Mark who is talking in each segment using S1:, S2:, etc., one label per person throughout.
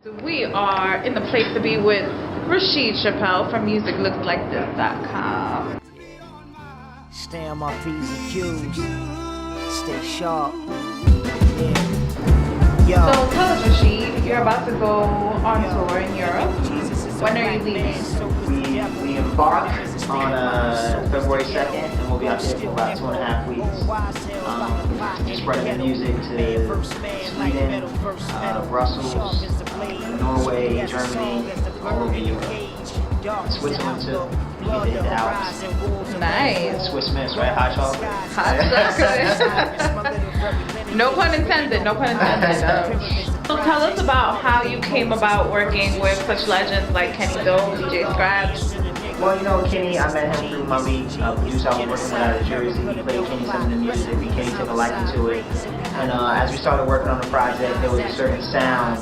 S1: We are in the place to be with Rasheed Chappell from MusicLooksLikeThis.com.
S2: Stay on my P's and Q's. Stay sharp. Yeah.
S1: So tell us, Rasheed, you're about to go on tour in Europe. When are you leaving?
S3: We embark on February 2nd, and we'll be out there for about 2.5 weeks. Spreading the music to Sweden, Brussels, Norway, Germany, all over Europe. Switzerland too. We get to hit the Alps.
S1: Nice.
S3: Swiss Miss, right? Hot chocolate.
S1: Hot chocolate. No pun intended. No pun intended. So tell us about how you came about working with such legends like Kenny Doe, DJ Scratch.
S3: Well, you know, Kenny, I met him through my lead producer I was working with out of Jersey. He played Kenny some of the music, and Kenny took a liking to it. And as we started working on the project, there was a certain sound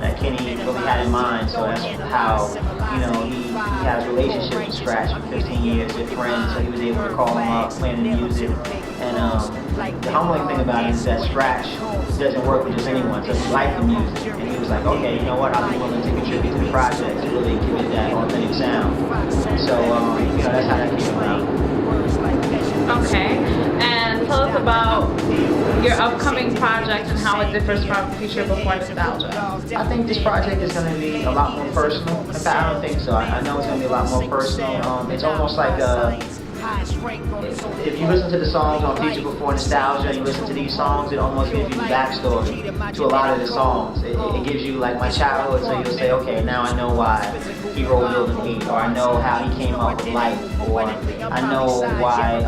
S3: that Kenny really had in mind. So that's how, you know, he had a relationship with Scratch for 15 years, they're friends, so he was able to call him up, playing the music. And the humbling thing about it is that Scratch doesn't work with just anyone, so he liked the music. And he was like, okay, you know what, I'll be willing to contribute to the project to really give it that authentic sound. So, you know, that's how that came about.
S1: Okay, and tell us about your upcoming project and how it differs from Future Before Nostalgia.
S3: I think this project is going to be a lot more personal. In fact, I don't think so. I know it's going to be a lot more personal. It's almost like if you listen to the songs on Future Before Nostalgia, you listen to these songs, it almost gives you the backstory to a lot of the songs. It gives you like my childhood, so you'll say, okay, now I know why he wrote Building 8, or I know how he came up with Life, or I know why,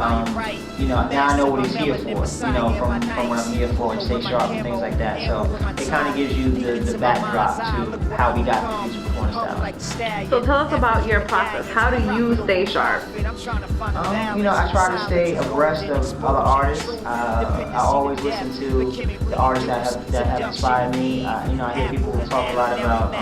S3: you know, now I know what he's here for, you know, from what I'm here for, and Stay Sharp and things like that. So it kind of gives you the backdrop to how we got to Future Before Nostalgia.
S1: So tell us about your process. How do you stay sharp?
S3: You know, I try to stay abreast of other artists. I always listen to the artists that have inspired me. You know, I hear people talk a lot about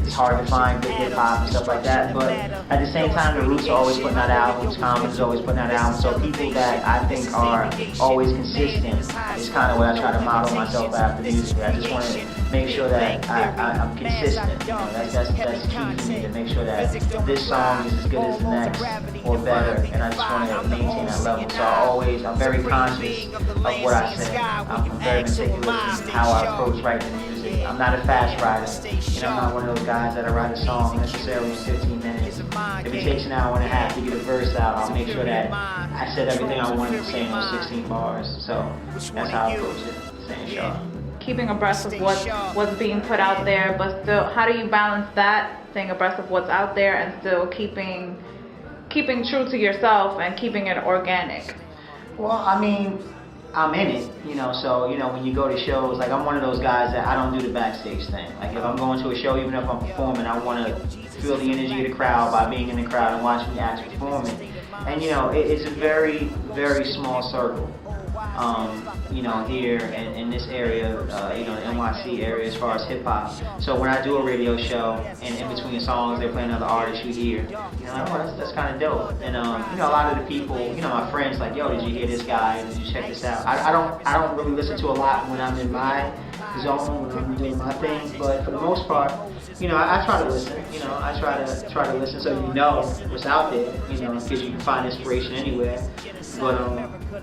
S3: it's hard to find good hip hop and stuff like that. But at the same time, the Roots are always putting out albums. Common is always putting out albums. So people that I think are always consistent is kind of what I try to model myself after musically. I just want to make sure that I'm consistent. You know, that's key for me, to make sure that this song is as good as the next or better, and I just want to maintain that level. So I'm very conscious of what I say. I'm very meticulous in how I approach writing the music. I'm not a fast writer. You know, I'm not one of those guys that'll write a song necessarily in 15 minutes. If it takes an hour and a half to get a verse out, I'll make sure that I said everything I wanted to say in those 16 bars. So that's how I approach it, staying sharp.
S1: Keeping abreast of what's being put out there, but still, how do you balance that, staying abreast of what's out there and still keeping true to yourself and keeping it organic?
S3: Well, I mean, I'm in it, you know, so, you know, when you go to shows, like, I'm one of those guys that I don't do the backstage thing. Like, if I'm going to a show, even if I'm performing, I want to feel the energy of the crowd by being in the crowd and watching the acts performing. And, you know, it's a very, very small circle. You know, here in this area, you know, the NYC area as far as hip hop. So when I do a radio show and in between songs they're playing another artist, you hear, you know, oh, that's kind of dope. And you know, a lot of the people, you know, my friends like, yo, did you hear this guy? Did you check this out? I don't really listen to a lot when I'm in my zone, when I'm doing my thing, but for the most part, you know, I try to listen. You know, I try to listen so you know what's out there. You know, because you can find inspiration anywhere. But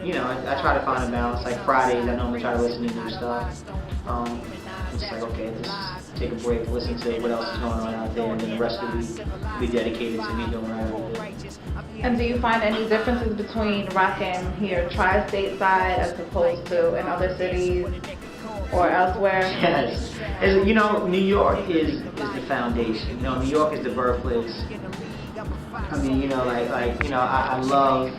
S3: you know, I try to find a balance. Like Fridays, I normally try to listen to new stuff. It's like, okay, just take a break, listen to what else is going on out there, and then the rest of the week be dedicated to me doing what I do.
S1: And do you find any differences between rocking here tri-state side as opposed to in other cities or elsewhere?
S3: Yes. You know, New York is the foundation. You know, New York is the birthplace. I mean, you know, like you know, I love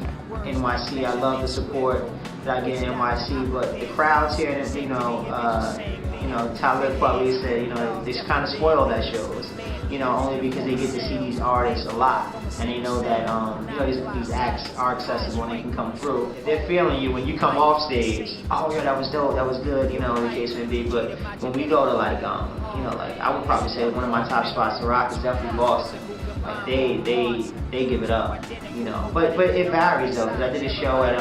S3: NYC. I love the support that I get in NYC, but the crowds here, you know, Talib Kweli said, you know, they kind of spoil that shows. You know, only because they get to see these artists a lot, and they know that you know, these acts are accessible and they can come through. They're feeling you when you come off stage. Oh yeah, that was dope, that was good, you know, the case may be. But when we go to like, you know, like I would probably say one of my top spots to rock is definitely Boston. Like they give it up, you know. But it varies though, because I did a show at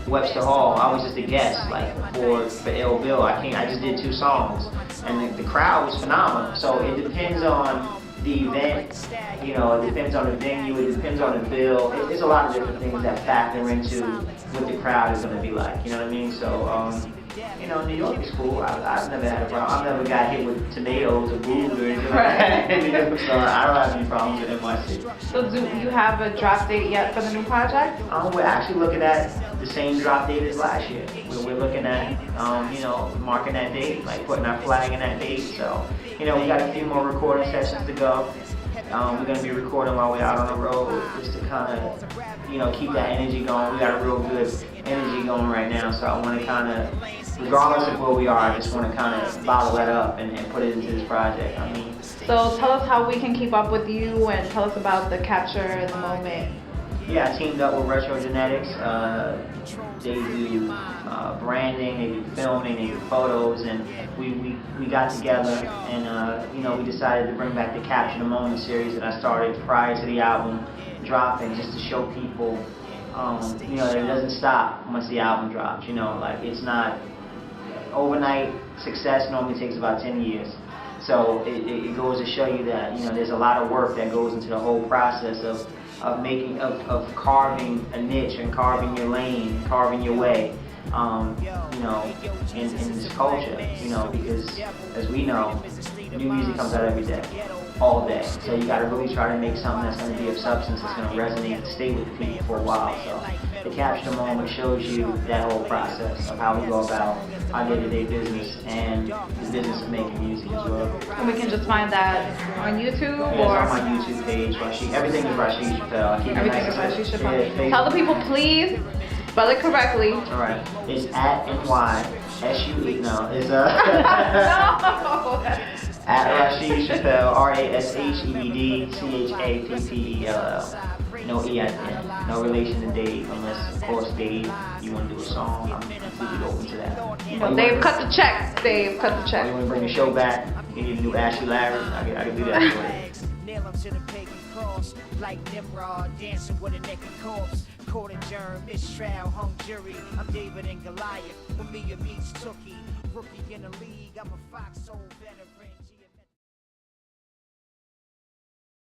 S3: Webster Hall. I was just a guest, like for Ill Bill. I just did 2 songs, and the crowd was phenomenal. So it depends on the event, you know, it depends on the venue, it depends on the bill. There's a lot of different things that factor into what the crowd is going to be like. You know what I mean? So, you know, New York is cool. I've never had a problem. I've never got hit with tomatoes or booze or anything like that. So I don't have any problems with NYC.
S1: So do you have a drop date yet for the new project?
S3: We're actually looking at the same drop date as last year. We're looking at, you know, marking that date, like putting our flag in that date. So, you know, we got a few more recording sessions to go. We're going to be recording while we're out on the road just to kind of, you know, keep that energy going. We got a real good energy going right now, so I want to kind of, regardless of where we are, I just want to kind of bottle that up and put it into this project. I mean,
S1: so tell us how we can keep up with you and tell us about the capture the moment.
S3: Yeah, I teamed up with Retro Genetics. They do branding, they do filming, they do photos, and we got together and you know, we decided to bring back the Capture the Moment series that I started prior to the album dropping, just to show people, you know, that it doesn't stop once the album drops. You know, like it's not overnight success. Normally takes about 10 years. So it goes to show you that, you know, there's a lot of work that goes into the whole process of carving a niche and carving your lane, carving your way, you know, in this culture, you know, because as we know, new music comes out every day, all day. So you got to really try to make something that's going to be of substance, that's going to resonate and stay with people for a while. So the Capture the Moment shows you that whole process of how we go about our day-to-day business and the business of making music as well.
S1: And we can just find that on YouTube?
S3: Yeah,
S1: or
S3: it's on my YouTube page. Everything is Rasheed Chappell.
S1: Everything is Rasheed Chappell.
S3: Yeah,
S1: tell the people, please, spell it correctly.
S3: All right. It's at NYSUE. No, it's
S1: No.
S3: at Rasheed Chappell, RASHEED CHAPPELL. No E at the end. No relation to Dave, unless, of course, Dave, you want to do a song. I'm completely open to that.
S1: Well, Dave, cut the check. Dave, cut the check.
S3: You want to bring the show back? You need to do Ashley Larry? I can do that for you.
S2: Nail him to the pagan cross, like Nimrod dancing with a naked corpse. Court adjourned, mistrial, hung jury. I'm David and Goliath. For me, it means Tookie. Rookie in the league, I'm a foxhole veteran.